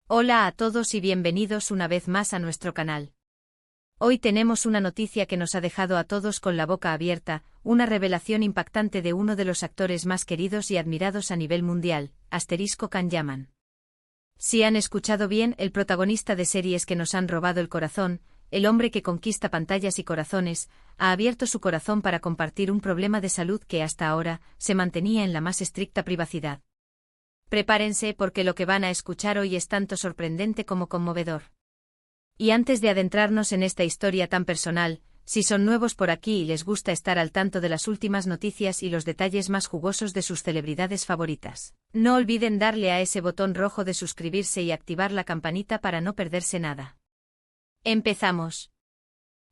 Hola a todos y bienvenidos una vez más a nuestro canal. Hoy tenemos una noticia que nos ha dejado a todos con la boca abierta, una revelación impactante de uno de los actores más queridos y admirados a nivel mundial, Can Yaman. Si han escuchado bien, el protagonista de series que nos han robado el corazón, el hombre que conquista pantallas y corazones, ha abierto su corazón para compartir un problema de salud que hasta ahora se mantenía en la más estricta privacidad. Prepárense porque lo que van a escuchar hoy es tanto sorprendente como conmovedor. Y antes de adentrarnos en esta historia tan personal, si son nuevos por aquí y les gusta estar al tanto de las últimas noticias y los detalles más jugosos de sus celebridades favoritas, no olviden darle a ese botón rojo de suscribirse y activar la campanita para no perderse nada. Empezamos.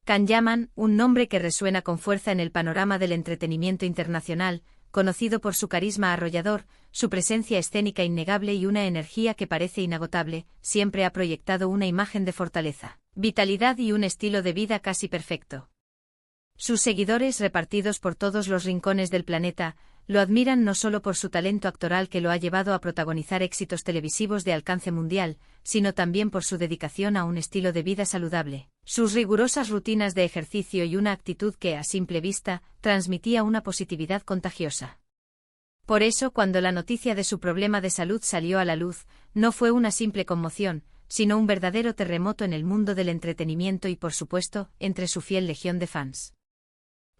Can Yaman, un nombre que resuena con fuerza en el panorama del entretenimiento internacional, conocido por su carisma arrollador, su presencia escénica innegable y una energía que parece inagotable, siempre ha proyectado una imagen de fortaleza, vitalidad y un estilo de vida casi perfecto. Sus seguidores, repartidos por todos los rincones del planeta, lo admiran no solo por su talento actoral que lo ha llevado a protagonizar éxitos televisivos de alcance mundial, sino también por su dedicación a un estilo de vida saludable, sus rigurosas rutinas de ejercicio y una actitud que, a simple vista, transmitía una positividad contagiosa. Por eso, cuando la noticia de su problema de salud salió a la luz, no fue una simple conmoción, sino un verdadero terremoto en el mundo del entretenimiento y, por supuesto, entre su fiel legión de fans.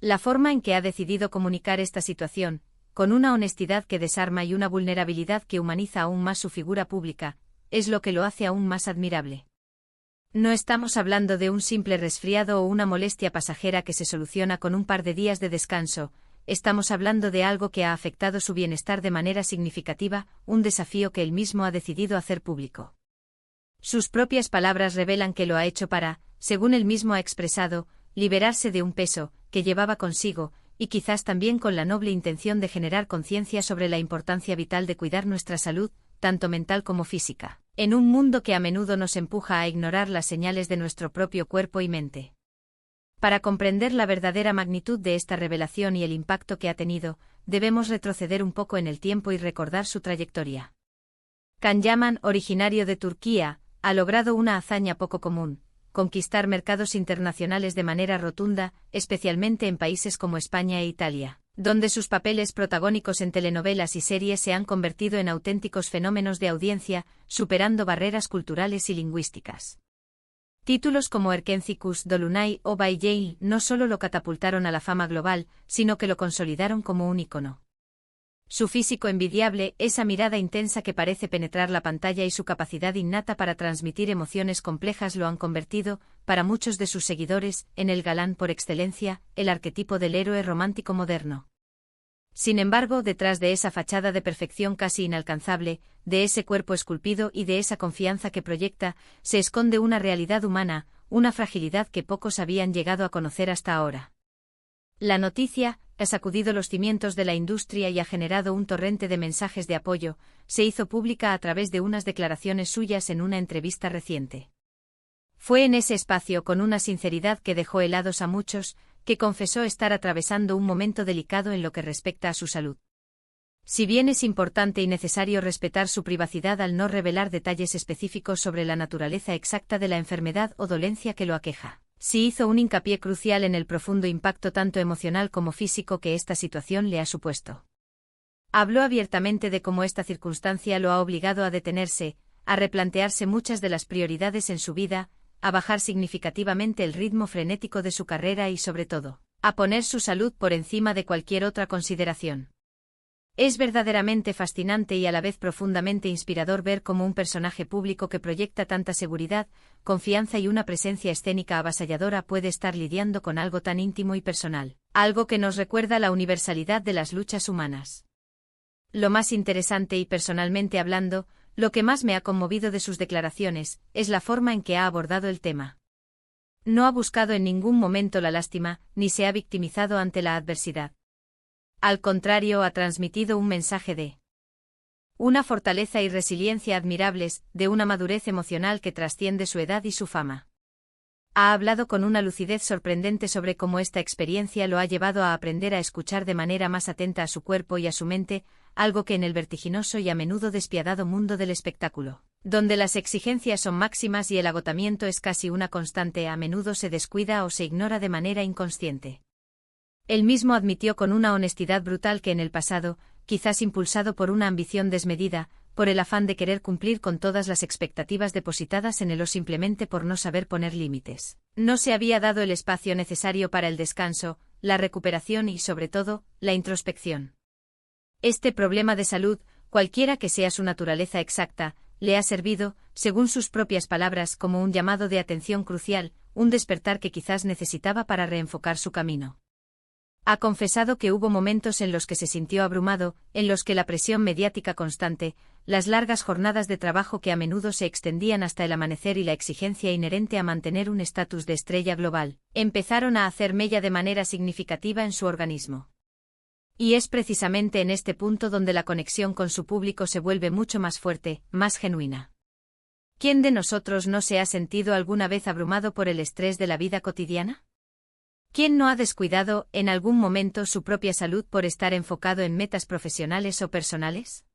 La forma en que ha decidido comunicar esta situación, con una honestidad que desarma y una vulnerabilidad que humaniza aún más su figura pública, es lo que lo hace aún más admirable. No estamos hablando de un simple resfriado o una molestia pasajera que se soluciona con un par de días de descanso, estamos hablando de algo que ha afectado su bienestar de manera significativa, un desafío que él mismo ha decidido hacer público. Sus propias palabras revelan que lo ha hecho para, según él mismo ha expresado, liberarse de un peso que llevaba consigo, y quizás también con la noble intención de generar conciencia sobre la importancia vital de cuidar nuestra salud, tanto mental como física, en un mundo que a menudo nos empuja a ignorar las señales de nuestro propio cuerpo y mente. Para comprender la verdadera magnitud de esta revelación y el impacto que ha tenido, debemos retroceder un poco en el tiempo y recordar su trayectoria. Can Yaman, originario de Turquía, ha logrado una hazaña poco común: conquistar mercados internacionales de manera rotunda, especialmente en países como España e Italia, donde sus papeles protagónicos en telenovelas y series se han convertido en auténticos fenómenos de audiencia, superando barreras culturales y lingüísticas. Títulos como Erkencikus Dolunay o By Yale no solo lo catapultaron a la fama global, sino que lo consolidaron como un ícono. Su físico envidiable, esa mirada intensa que parece penetrar la pantalla y su capacidad innata para transmitir emociones complejas lo han convertido, para muchos de sus seguidores, en el galán por excelencia, el arquetipo del héroe romántico moderno. Sin embargo, detrás de esa fachada de perfección casi inalcanzable, de ese cuerpo esculpido y de esa confianza que proyecta, se esconde una realidad humana, una fragilidad que pocos habían llegado a conocer hasta ahora. La noticia ha sacudido los cimientos de la industria y ha generado un torrente de mensajes de apoyo, se hizo pública a través de unas declaraciones suyas en una entrevista reciente. Fue en ese espacio, con una sinceridad que dejó helados a muchos, que confesó estar atravesando un momento delicado en lo que respecta a su salud. Si bien es importante y necesario respetar su privacidad al no revelar detalles específicos sobre la naturaleza exacta de la enfermedad o dolencia que lo aqueja, sí hizo un hincapié crucial en el profundo impacto tanto emocional como físico que esta situación le ha supuesto. Habló abiertamente de cómo esta circunstancia lo ha obligado a detenerse, a replantearse muchas de las prioridades en su vida, a bajar significativamente el ritmo frenético de su carrera y, sobre todo, a poner su salud por encima de cualquier otra consideración. Es verdaderamente fascinante y a la vez profundamente inspirador ver cómo un personaje público que proyecta tanta seguridad, confianza y una presencia escénica avasalladora puede estar lidiando con algo tan íntimo y personal, algo que nos recuerda la universalidad de las luchas humanas. Lo más interesante y personalmente hablando, lo que más me ha conmovido de sus declaraciones, es la forma en que ha abordado el tema. No ha buscado en ningún momento la lástima, ni se ha victimizado ante la adversidad. Al contrario, ha transmitido un mensaje de una fortaleza y resiliencia admirables, de una madurez emocional que trasciende su edad y su fama. Ha hablado con una lucidez sorprendente sobre cómo esta experiencia lo ha llevado a aprender a escuchar de manera más atenta a su cuerpo y a su mente, algo que en el vertiginoso y a menudo despiadado mundo del espectáculo Donde las exigencias son máximas y el agotamiento es casi una constante, a menudo se descuida o se ignora de manera inconsciente. Él mismo admitió con una honestidad brutal que en el pasado, quizás impulsado por una ambición desmedida, por el afán de querer cumplir con todas las expectativas depositadas en él o simplemente por no saber poner límites, no se había dado el espacio necesario para el descanso, la recuperación y, sobre todo, la introspección. Este problema de salud, cualquiera que sea su naturaleza exacta, le ha servido, según sus propias palabras, como un llamado de atención crucial, un despertar que quizás necesitaba para reenfocar su camino. Ha confesado que hubo momentos en los que se sintió abrumado, en los que la presión mediática constante, las largas jornadas de trabajo que a menudo se extendían hasta el amanecer y la exigencia inherente a mantener un estatus de estrella global, empezaron a hacer mella de manera significativa en su organismo. Y es precisamente en este punto donde la conexión con su público se vuelve mucho más fuerte, más genuina. ¿Quién de nosotros no se ha sentido alguna vez abrumado por el estrés de la vida cotidiana? ¿Quién no ha descuidado, en algún momento, su propia salud por estar enfocado en metas profesionales o personales?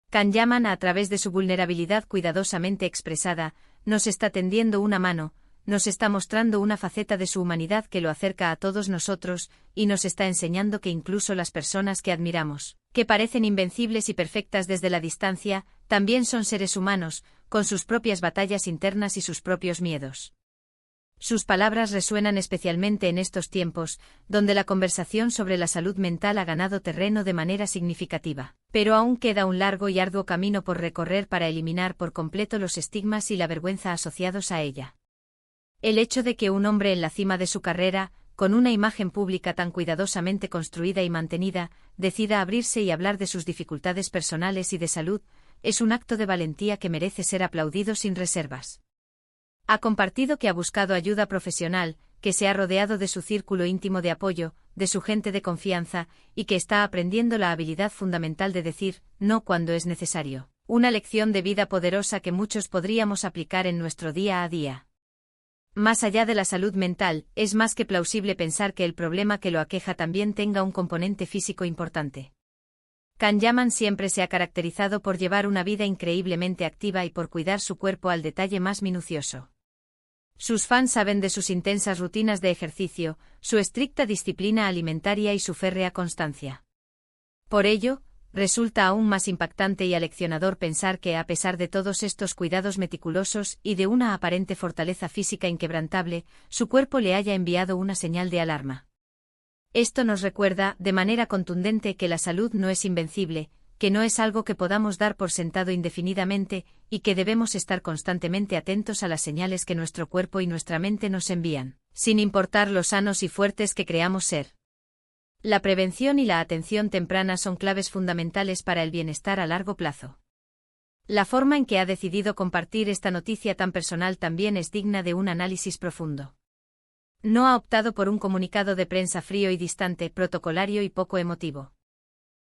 Can Yaman, a través de su vulnerabilidad cuidadosamente expresada, nos está tendiendo una mano, nos está mostrando una faceta de su humanidad que lo acerca a todos nosotros, y nos está enseñando que incluso las personas que admiramos, que parecen invencibles y perfectas desde la distancia, también son seres humanos, con sus propias batallas internas y sus propios miedos. Sus palabras resuenan especialmente en estos tiempos, donde la conversación sobre la salud mental ha ganado terreno de manera significativa, pero aún queda un largo y arduo camino por recorrer para eliminar por completo los estigmas y la vergüenza asociados a ella. El hecho de que un hombre en la cima de su carrera, con una imagen pública tan cuidadosamente construida y mantenida, decida abrirse y hablar de sus dificultades personales y de salud, es un acto de valentía que merece ser aplaudido sin reservas. Ha compartido que ha buscado ayuda profesional, que se ha rodeado de su círculo íntimo de apoyo, de su gente de confianza, y que está aprendiendo la habilidad fundamental de decir no cuando es necesario. Una lección de vida poderosa que muchos podríamos aplicar en nuestro día a día. Más allá de la salud mental, es más que plausible pensar que el problema que lo aqueja también tenga un componente físico importante. Can Yaman siempre se ha caracterizado por llevar una vida increíblemente activa y por cuidar su cuerpo al detalle más minucioso. Sus fans saben de sus intensas rutinas de ejercicio, su estricta disciplina alimentaria y su férrea constancia. Por ello, resulta aún más impactante y aleccionador pensar que, a pesar de todos estos cuidados meticulosos y de una aparente fortaleza física inquebrantable, su cuerpo le haya enviado una señal de alarma. Esto nos recuerda, de manera contundente, que la salud no es invencible, que no es algo que podamos dar por sentado indefinidamente, y que debemos estar constantemente atentos a las señales que nuestro cuerpo y nuestra mente nos envían, sin importar lo sanos y fuertes que creamos ser. La prevención y la atención temprana son claves fundamentales para el bienestar a largo plazo. La forma en que ha decidido compartir esta noticia tan personal también es digna de un análisis profundo. No ha optado por un comunicado de prensa frío y distante, protocolario y poco emotivo.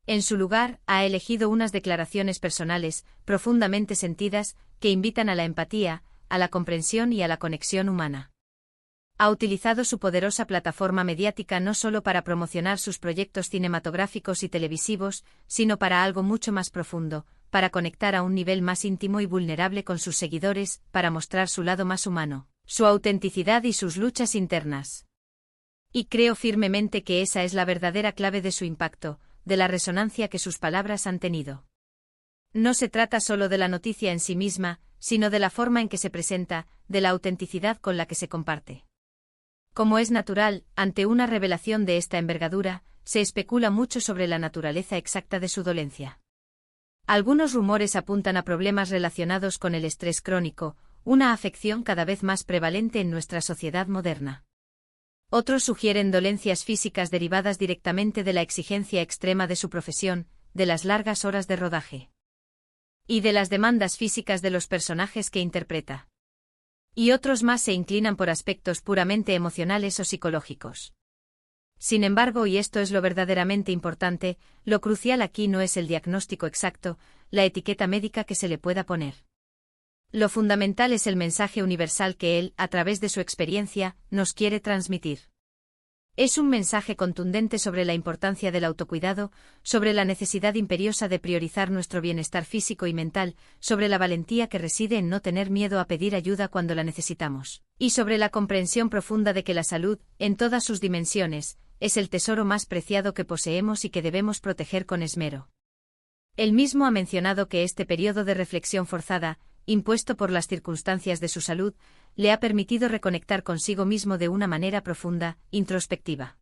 En su lugar, ha elegido unas declaraciones personales, profundamente sentidas, que invitan a la empatía, a la comprensión y a la conexión humana. Ha utilizado su poderosa plataforma mediática no solo para promocionar sus proyectos cinematográficos y televisivos, sino para algo mucho más profundo, para conectar a un nivel más íntimo y vulnerable con sus seguidores, para mostrar su lado más humano, su autenticidad y sus luchas internas. Y creo firmemente que esa es la verdadera clave de su impacto, de la resonancia que sus palabras han tenido. No se trata solo de la noticia en sí misma, sino de la forma en que se presenta, de la autenticidad con la que se comparte. Como es natural, ante una revelación de esta envergadura, se especula mucho sobre la naturaleza exacta de su dolencia. Algunos rumores apuntan a problemas relacionados con el estrés crónico, una afección cada vez más prevalente en nuestra sociedad moderna. Otros sugieren dolencias físicas derivadas directamente de la exigencia extrema de su profesión, de las largas horas de rodaje y de las demandas físicas de los personajes que interpreta. Y otros más se inclinan por aspectos puramente emocionales o psicológicos. Sin embargo, y esto es lo verdaderamente importante, lo crucial aquí no es el diagnóstico exacto, la etiqueta médica que se le pueda poner. Lo fundamental es el mensaje universal que él, a través de su experiencia, nos quiere transmitir. Es un mensaje contundente sobre la importancia del autocuidado, sobre la necesidad imperiosa de priorizar nuestro bienestar físico y mental, sobre la valentía que reside en no tener miedo a pedir ayuda cuando la necesitamos, y sobre la comprensión profunda de que la salud, en todas sus dimensiones, es el tesoro más preciado que poseemos y que debemos proteger con esmero. Él mismo ha mencionado que este periodo de reflexión forzada, impuesto por las circunstancias de su salud, le ha permitido reconectar consigo mismo de una manera profunda, introspectiva.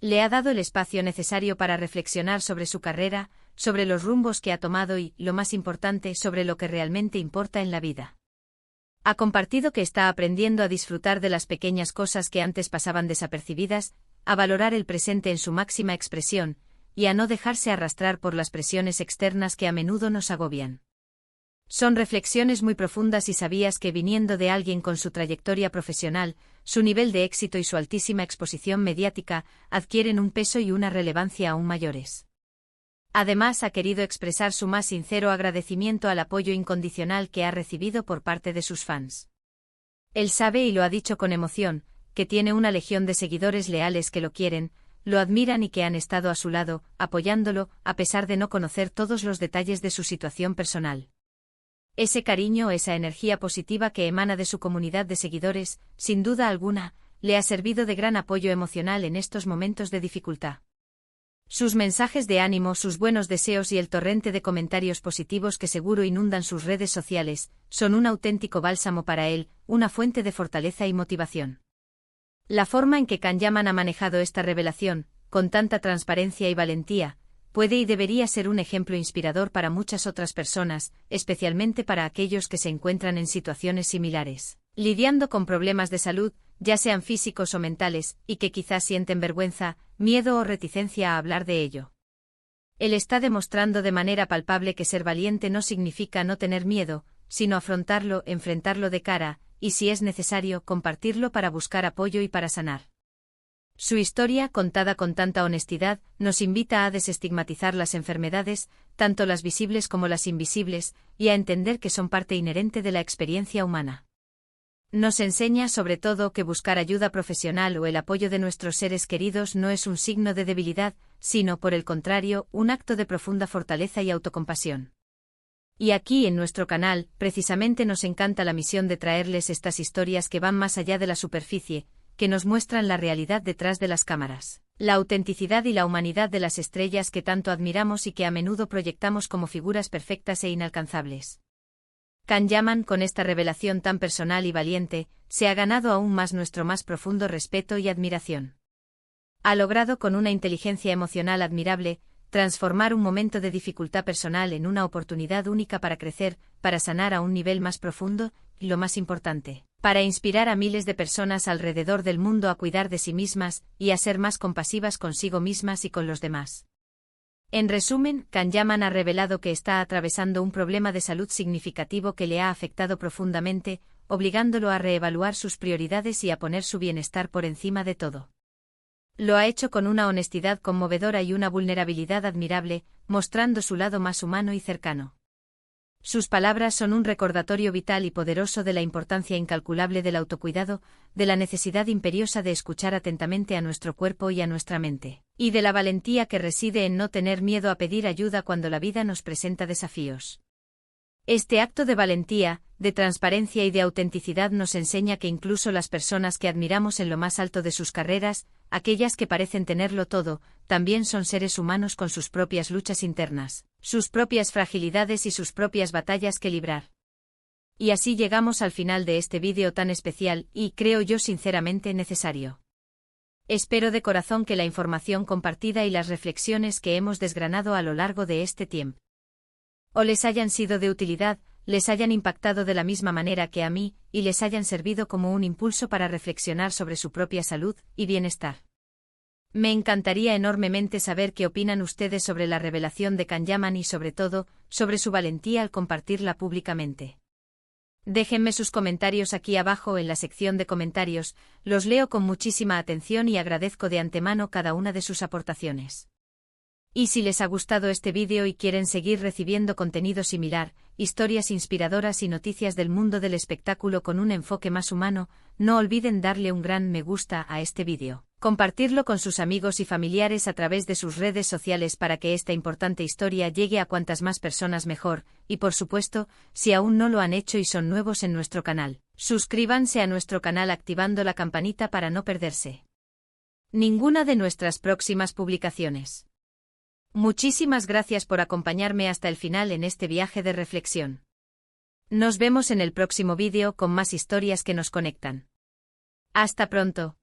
Le ha dado el espacio necesario para reflexionar sobre su carrera, sobre los rumbos que ha tomado y, lo más importante, sobre lo que realmente importa en la vida. Ha compartido que está aprendiendo a disfrutar de las pequeñas cosas que antes pasaban desapercibidas, a valorar el presente en su máxima expresión, y a no dejarse arrastrar por las presiones externas que a menudo nos agobian. Son reflexiones muy profundas y sabías que viniendo de alguien con su trayectoria profesional, su nivel de éxito y su altísima exposición mediática adquieren un peso y una relevancia aún mayores. Además, ha querido expresar su más sincero agradecimiento al apoyo incondicional que ha recibido por parte de sus fans. Él sabe, y lo ha dicho con emoción, que tiene una legión de seguidores leales que lo quieren, lo admiran y que han estado a su lado, apoyándolo, a pesar de no conocer todos los detalles de su situación personal. Ese cariño, esa energía positiva que emana de su comunidad de seguidores, sin duda alguna, le ha servido de gran apoyo emocional en estos momentos de dificultad. Sus mensajes de ánimo, sus buenos deseos y el torrente de comentarios positivos que seguro inundan sus redes sociales, son un auténtico bálsamo para él, una fuente de fortaleza y motivación. La forma en que Can Yaman ha manejado esta revelación, con tanta transparencia y valentía, puede y debería ser un ejemplo inspirador para muchas otras personas, especialmente para aquellos que se encuentran en situaciones similares, lidiando con problemas de salud, ya sean físicos o mentales, y que quizás sienten vergüenza, miedo o reticencia a hablar de ello. Él está demostrando de manera palpable que ser valiente no significa no tener miedo, sino afrontarlo, enfrentarlo de cara, y si es necesario, compartirlo para buscar apoyo y para sanar. Su historia, contada con tanta honestidad, nos invita a desestigmatizar las enfermedades, tanto las visibles como las invisibles, y a entender que son parte inherente de la experiencia humana. Nos enseña sobre todo que buscar ayuda profesional o el apoyo de nuestros seres queridos no es un signo de debilidad, sino, por el contrario, un acto de profunda fortaleza y autocompasión. Y aquí en nuestro canal, precisamente nos encanta la misión de traerles estas historias que van más allá de la superficie, que nos muestran la realidad detrás de las cámaras, la autenticidad y la humanidad de las estrellas que tanto admiramos y que a menudo proyectamos como figuras perfectas e inalcanzables. Can Yaman, con esta revelación tan personal y valiente, se ha ganado aún más nuestro más profundo respeto y admiración. Ha logrado con una inteligencia emocional admirable, transformar un momento de dificultad personal en una oportunidad única para crecer, para sanar a un nivel más profundo, y lo más importante, para inspirar a miles de personas alrededor del mundo a cuidar de sí mismas, y a ser más compasivas consigo mismas y con los demás. En resumen, Can Yaman ha revelado que está atravesando un problema de salud significativo que le ha afectado profundamente, obligándolo a reevaluar sus prioridades y a poner su bienestar por encima de todo. Lo ha hecho con una honestidad conmovedora y una vulnerabilidad admirable, mostrando su lado más humano y cercano. Sus palabras son un recordatorio vital y poderoso de la importancia incalculable del autocuidado, de la necesidad imperiosa de escuchar atentamente a nuestro cuerpo y a nuestra mente, y de la valentía que reside en no tener miedo a pedir ayuda cuando la vida nos presenta desafíos. Este acto de valentía, de transparencia y de autenticidad nos enseña que incluso las personas que admiramos en lo más alto de sus carreras, aquellas que parecen tenerlo todo, también son seres humanos con sus propias luchas internas, sus propias fragilidades y sus propias batallas que librar. Y así llegamos al final de este vídeo tan especial y, creo yo sinceramente, necesario. Espero de corazón que la información compartida y las reflexiones que hemos desgranado a lo largo de este tiempo o les hayan sido de utilidad, les hayan impactado de la misma manera que a mí, y les hayan servido como un impulso para reflexionar sobre su propia salud y bienestar. Me encantaría enormemente saber qué opinan ustedes sobre la revelación de Can Yaman y sobre todo, sobre su valentía al compartirla públicamente. Déjenme sus comentarios aquí abajo en la sección de comentarios, los leo con muchísima atención y agradezco de antemano cada una de sus aportaciones. Y si les ha gustado este vídeo y quieren seguir recibiendo contenido similar, historias inspiradoras y noticias del mundo del espectáculo con un enfoque más humano, no olviden darle un gran me gusta a este vídeo, Compartirlo con sus amigos y familiares a través de sus redes sociales para que esta importante historia llegue a cuantas más personas mejor, y por supuesto, si aún no lo han hecho y son nuevos en nuestro canal, suscríbanse a nuestro canal activando la campanita para no perderse ninguna de nuestras próximas publicaciones. Muchísimas gracias por acompañarme hasta el final en este viaje de reflexión. Nos vemos en el próximo vídeo con más historias que nos conectan. Hasta pronto.